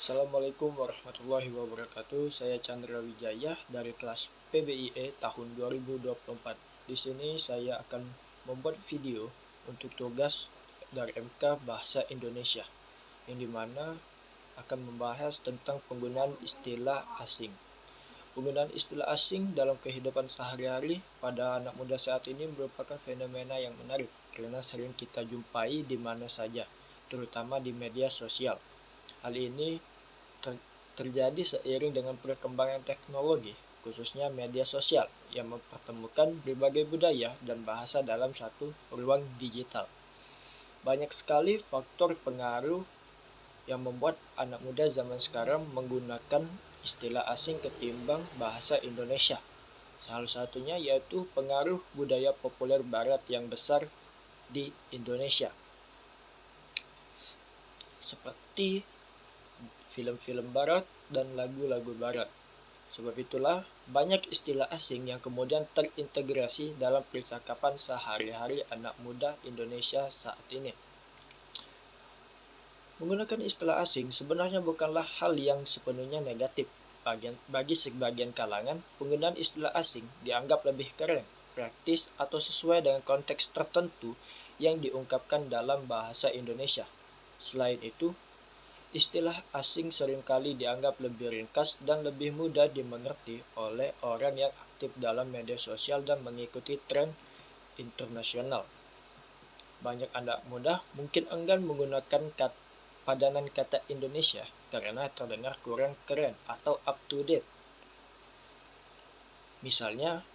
Assalamualaikum warahmatullahi wabarakatuh. Saya Chandra Wijaya dari kelas PBIE tahun 2024. Di sini saya akan membuat video untuk tugas dari MK Bahasa Indonesia, yang dimana akan membahas tentang penggunaan istilah asing. Penggunaan istilah asing dalam kehidupan sehari-hari pada anak muda saat ini merupakan fenomena yang menarik karena sering kita jumpai di mana saja, terutama di media sosial. Hal ini terjadi seiring dengan perkembangan teknologi, khususnya media sosial, yang mempertemukan berbagai budaya dan bahasa dalam satu ruang digital. Banyak sekali faktor pengaruh yang membuat anak muda zaman sekarang menggunakan istilah asing ketimbang bahasa Indonesia. Salah satunya yaitu pengaruh budaya populer barat yang besar di Indonesia, seperti film-film barat dan lagu-lagu barat. Sebab itulah banyak istilah asing yang kemudian terintegrasi dalam percakapan sehari-hari anak muda Indonesia saat ini. Menggunakan istilah asing sebenarnya bukanlah hal yang sepenuhnya negatif. Bagi sebagian kalangan, penggunaan istilah asing dianggap lebih keren, praktis, atau sesuai dengan konteks tertentu yang diungkapkan dalam bahasa Indonesia. Selain itu, istilah asing seringkali dianggap lebih ringkas dan lebih mudah dimengerti oleh orang yang aktif dalam media sosial dan mengikuti tren internasional. Banyak anak muda mungkin enggan menggunakan padanan kata Indonesia karena terdengar kurang keren atau up to date. Misalnya,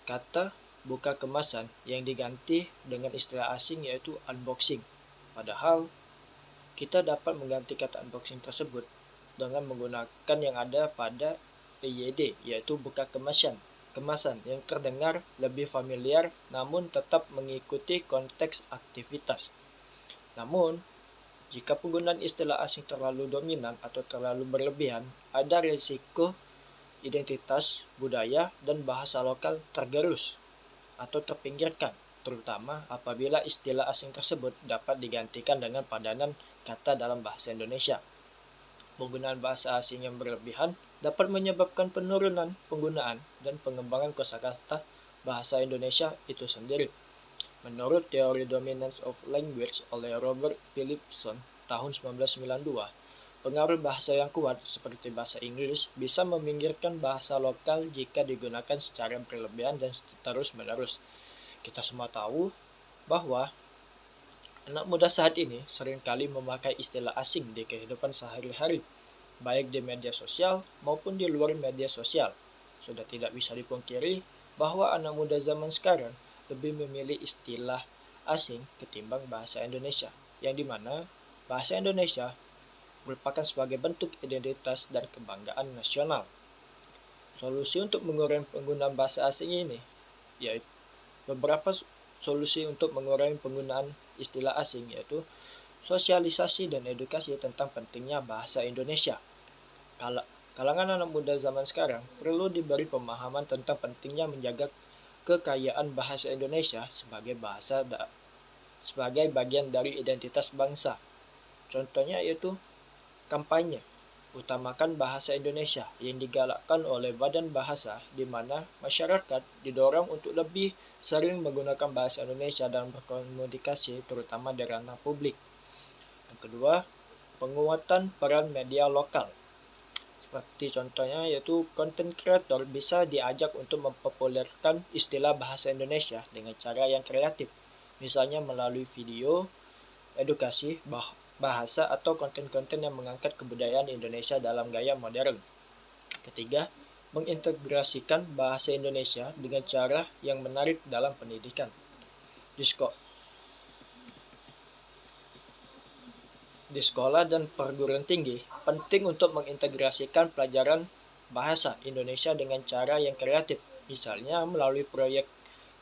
kata buka kemasan yang diganti dengan istilah asing yaitu unboxing. Padahal, kita dapat mengganti kata unboxing tersebut dengan menggunakan yang ada pada PYD, yaitu buka kemasan yang terdengar lebih familiar namun tetap mengikuti konteks aktivitas. Namun, jika penggunaan istilah asing terlalu dominan atau terlalu berlebihan, ada risiko identitas, budaya, dan bahasa lokal tergerus atau terpinggirkan, terutama apabila istilah asing tersebut dapat digantikan dengan padanan kata dalam bahasa Indonesia. Penggunaan bahasa asing yang berlebihan dapat menyebabkan penurunan penggunaan dan pengembangan kosakata bahasa Indonesia itu sendiri. Menurut teori Dominance of Language oleh Robert Philipson tahun 1992, pengaruh bahasa yang kuat seperti bahasa Inggris bisa meminggirkan bahasa lokal jika digunakan secara berlebihan dan terus-menerus. Kita semua tahu bahwa anak muda saat ini seringkali memakai istilah asing di kehidupan sehari-hari, baik di media sosial maupun di luar media sosial. Sudah tidak bisa dipungkiri bahwa anak muda zaman sekarang lebih memilih istilah asing ketimbang bahasa Indonesia, yang dimana bahasa Indonesia merupakan sebagai bentuk identitas dan kebanggaan nasional. Solusi untuk mengurangi penggunaan bahasa asing ini, yaitu beberapa solusi untuk mengurangi penggunaan istilah asing, yaitu sosialisasi dan edukasi tentang pentingnya bahasa Indonesia. Kalangan anak muda zaman sekarang perlu diberi pemahaman tentang pentingnya menjaga kekayaan bahasa Indonesia sebagai bagian dari identitas bangsa. Contohnya yaitu kampanye utamakan bahasa Indonesia yang digalakkan oleh Badan Bahasa, di mana masyarakat didorong untuk lebih sering menggunakan bahasa Indonesia dalam berkomunikasi, terutama di ranah publik. Yang kedua, penguatan peran media lokal. Seperti contohnya yaitu content creator bisa diajak untuk mempopulerkan istilah bahasa Indonesia dengan cara yang kreatif, misalnya melalui video, edukasi, bahasa atau konten-konten yang mengangkat kebudayaan Indonesia dalam gaya modern. Ketiga, mengintegrasikan bahasa Indonesia dengan cara yang menarik dalam pendidikan. Di sekolah dan perguruan tinggi, penting untuk mengintegrasikan pelajaran bahasa Indonesia dengan cara yang kreatif, misalnya melalui proyek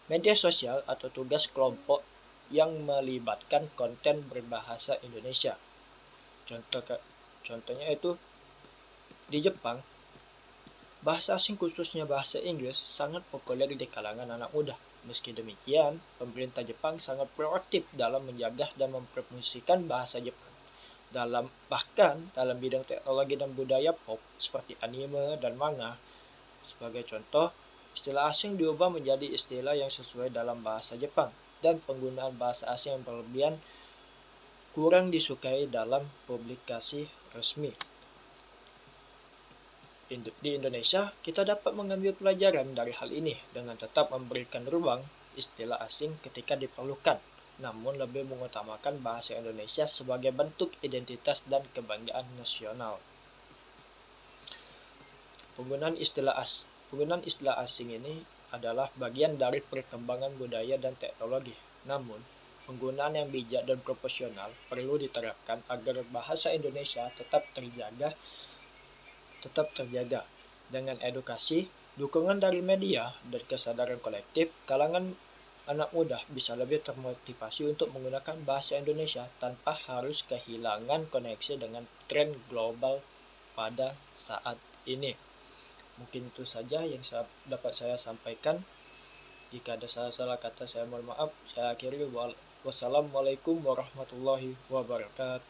media sosial atau tugas kelompok yang melibatkan konten berbahasa Indonesia. Contohnya itu di Jepang, bahasa asing khususnya bahasa Inggris sangat populer di kalangan anak muda. Meski demikian, pemerintah Jepang sangat proaktif dalam menjaga dan mempromosikan bahasa Jepang. Bahkan dalam bidang teknologi dan budaya pop seperti anime dan manga. Sebagai contoh, istilah asing diubah menjadi istilah yang sesuai dalam bahasa Jepang, dan penggunaan bahasa asing yang berlebihan kurang disukai dalam publikasi resmi. Di Indonesia, kita dapat mengambil pelajaran dari hal ini dengan tetap memberikan ruang istilah asing ketika diperlukan, namun lebih mengutamakan bahasa Indonesia sebagai bentuk identitas dan kebanggaan nasional. Penggunaan istilah asing ini adalah bagian dari perkembangan budaya dan teknologi. Namun, penggunaan yang bijak dan proporsional perlu diterapkan agar bahasa Indonesia tetap terjaga. Dengan edukasi, dukungan dari media, dan kesadaran kolektif, kalangan anak muda bisa lebih termotivasi untuk menggunakan bahasa Indonesia tanpa harus kehilangan koneksi dengan tren global pada saat ini. Mungkin itu saja yang dapat saya sampaikan. Jika ada salah-salah kata, saya mohon maaf. Saya akhiri. Wassalamualaikum warahmatullahi wabarakatuh.